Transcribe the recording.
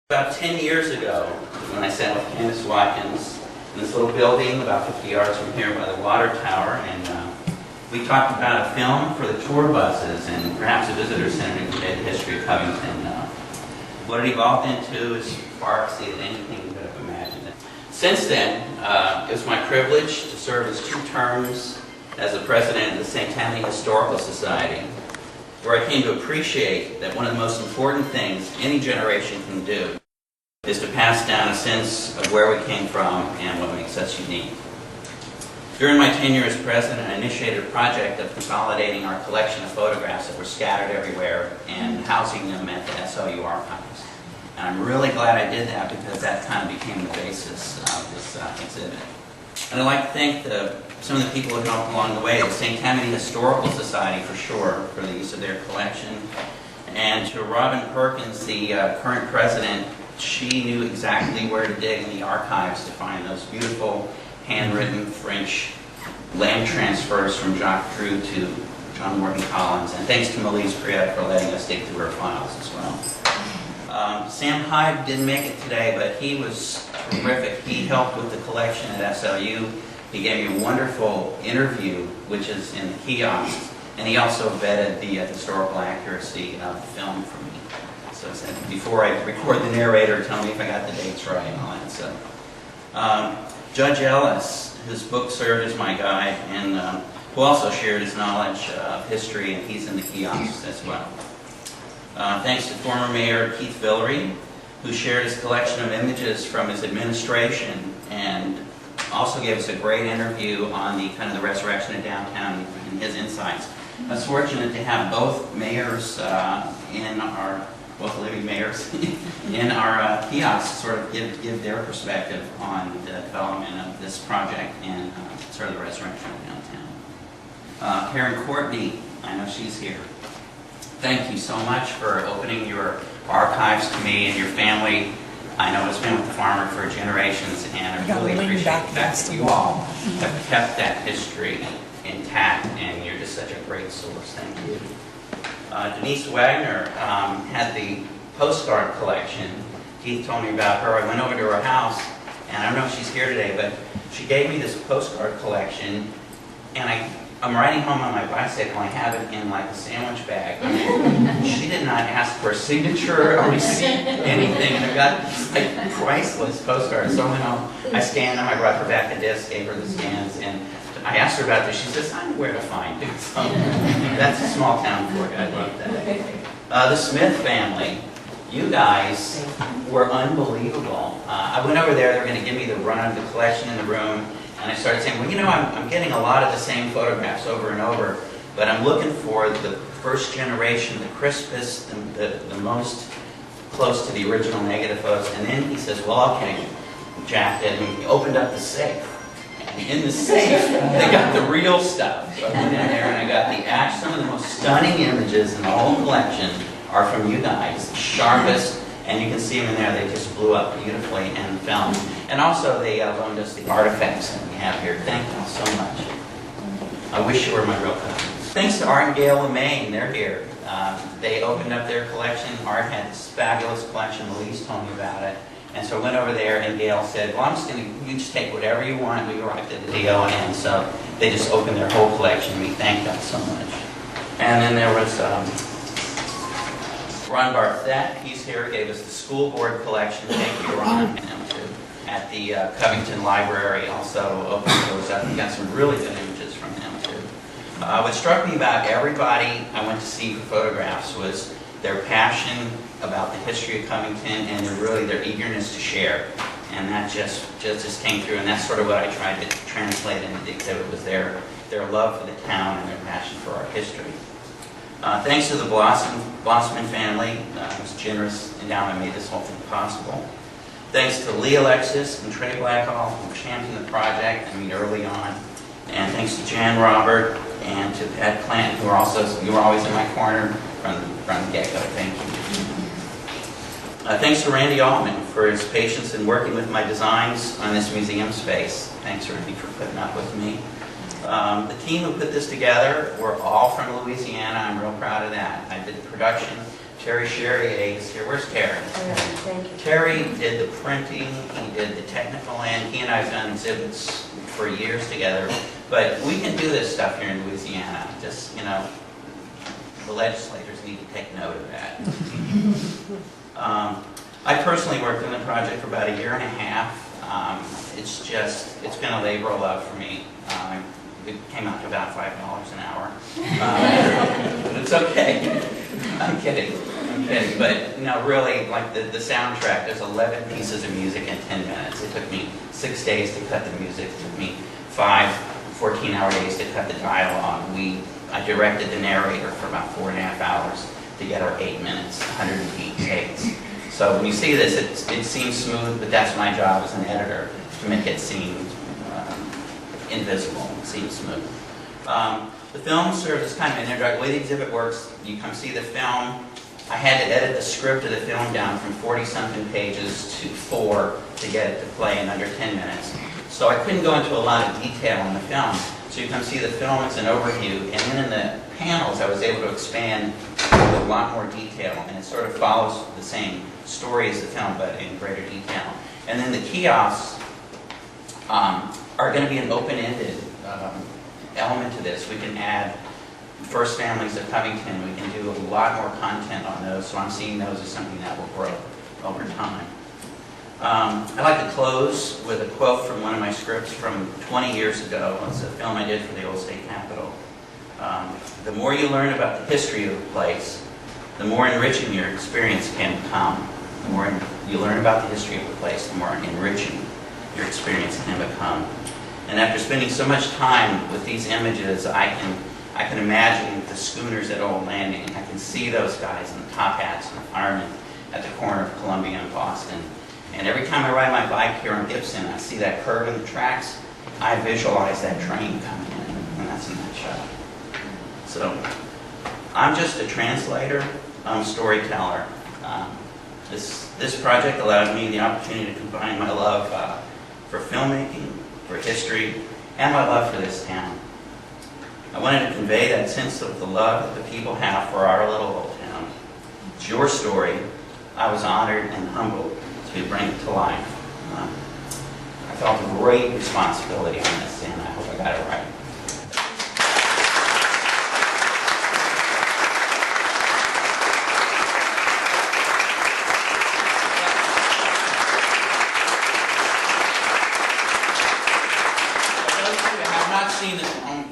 About 10 years ago, when I sat with Candace Watkins in this little building about 50 yards from here by the water tower, and we talked about a film for the tour buses and perhaps a visitor center to the history of Covington. What it evolved into is far exceeded anything we could have imagined. Since then, it was my privilege to serve as 2 terms as the president of the St. Tammany Historical Society, where I came to appreciate that one of the most important things any generation can do is to pass down a sense of where we came from and what makes us unique. During my tenure as president, I initiated a project of consolidating our collection of photographs that were scattered everywhere and housing them at the SLU archives. And I'm really glad I did that because that kind of became the basis of this exhibit. And I'd like to thank some of the people who helped along the way, the St. Tammany Historical Society for sure, for the use of their collection. And to Robin Perkins, the current president, she knew exactly where to dig in the archives to find those beautiful handwritten French land transfers from Jacques Drew to John Morton Collins. And thanks to Melise Priet for letting us dig through her files as well. Sam Hyde didn't make it today, but he was terrific. He helped with the collection at SLU. He gave me a wonderful interview, which is in the kiosks, and he also vetted the historical accuracy of the film for me. So before I record the narrator, tell me if I got the dates right and all that stuff. Judge Ellis, whose book served as my guide, and who also shared his knowledge of history, and he's in the kiosks as well. Thanks to former Mayor Keith Villery, who shared his collection of images from his administration and also gave us a great interview on the kind of the resurrection of downtown and his insights. I was fortunate to have both mayors both living mayors in our kiosks sort of give their perspective on the development of this project and sort of the resurrection of downtown. Karen Courtney, I know she's here. Thank you so much for opening your archives to me and your family. I know it's been with the farmer for generations, and I really appreciate the fact that you all have kept that history intact, and you're just such a great source. Thank you. Denise Wagner had the postcard collection. Keith told me about her. I went over to her house, and I don't know if she's here today, but she gave me this postcard collection, and I'm riding home on my bicycle. I have it in like a sandwich bag. She did not ask for a signature or receipt, anything, and I got this like priceless postcard. So when I scanned them, I brought her back the disc, gave her the scans, and I asked her about this. She says, "I know where to find it." So that's a small town for you. I love that. The Smith family, you guys were unbelievable. I went over there. They were going to give me the run of the collection in the room. And I started saying, well, you know, I'm getting a lot of the same photographs over and over, but I'm looking for the first generation, the crispest, the most close to the original negative photos. And then he says, well, okay, Jack did, and he opened up the safe. And in the safe, they got the real stuff. So I went in there and I got some of the most stunning images in the whole collection are from you guys, the sharpest. And you can see them in there. They just blew up beautifully in film. And also, they loaned us the artifacts that we have here. Thank you so much. I wish you were my real cousins. Thanks to Art and Gail LeMaine. They're here. They opened up their collection. Art had this fabulous collection. Melise told me about it. And so I went over there, and Gail said, well, I'm just going to, you just take whatever you want. We arrived at the deal. And so they just opened their whole collection. We thank them so much. And then there was Ron Barthet, he's here, gave us the school board collection. Thank you, Ron. At the Covington Library, also opened those up. We got some really good images from them, too. What struck me about everybody I went to see for photographs was their passion about the history of Covington and their eagerness to share. And that just came through, and that's sort of what I tried to translate into the exhibit, was their love for the town and their passion for our history. Thanks to the Blossman family, whose generous endowment made this whole thing possible. Thanks to Lee Alexis and Trey Blackhall, who championed the project, early on. And thanks to Jan Robert and to Pat Clanton, who you were always in my corner from the get-go. Thank you. Thanks to Randy Altman for his patience in working with my designs on this museum space. Thanks, Randy, for putting up with me. The team who put this together were all from Louisiana. I'm real proud of that. I did production Terry Sherrier is here. Where's Terry? Thank you. Terry did the printing, he did the technical end. He and I have done exhibits for years together. But we can do this stuff here in Louisiana. Just, you know, the legislators need to take note of that. I personally worked on the project for about 1.5 years. It's been a labor of love for me. It came out to about $5 an hour. But it's okay. I'm kidding. But, you know, really, like the soundtrack, there's 11 pieces of music in 10 minutes. It took me 6 days to cut the music. It took me 5 14-hour days to cut the dialogue. I directed the narrator for about 4.5 hours to get our 8 minutes, 108 takes. So when you see this, it seems smooth, but that's my job as an editor, to make it seem invisible, seem smooth. The film serves as kind of an introduction. The way the exhibit works, you come see the film. I had to edit the script of the film down from 40-something pages to 4 to get it to play in under 10 minutes. So I couldn't go into a lot of detail in the film. So you come see the film, it's an overview, and then in the panels I was able to expand with a lot more detail, and it sort of follows the same story as the film, but in greater detail. And then the kiosks are going to be an open-ended element to this. We can add First Families of Covington. We can do a lot more content on those, so I'm seeing those as something that will grow over time. I'd like to close with a quote from one of my scripts from 20 years ago. It's a film I did for the old state capitol. The more you learn about the history of the place, the more enriching your experience can become. The more you learn about the history of the place, the more enriching your experience can become. And after spending so much time with these images, I can imagine the schooners at Old Landing. I can see those guys in the top hats and the firemen at the corner of Columbia and Boston. And every time I ride my bike here on Gibson, I see that curve in the tracks, I visualize that train coming in, and that's in that shot. So, I'm just a translator, I'm a storyteller. This project allowed me the opportunity to combine my love for filmmaking, for history, and my love for this town. I wanted to convey that sense of the love that the people have for our little old town. It's your story. I was honored and humbled to bring it to life. I felt a great responsibility on this, and I hope I got it right.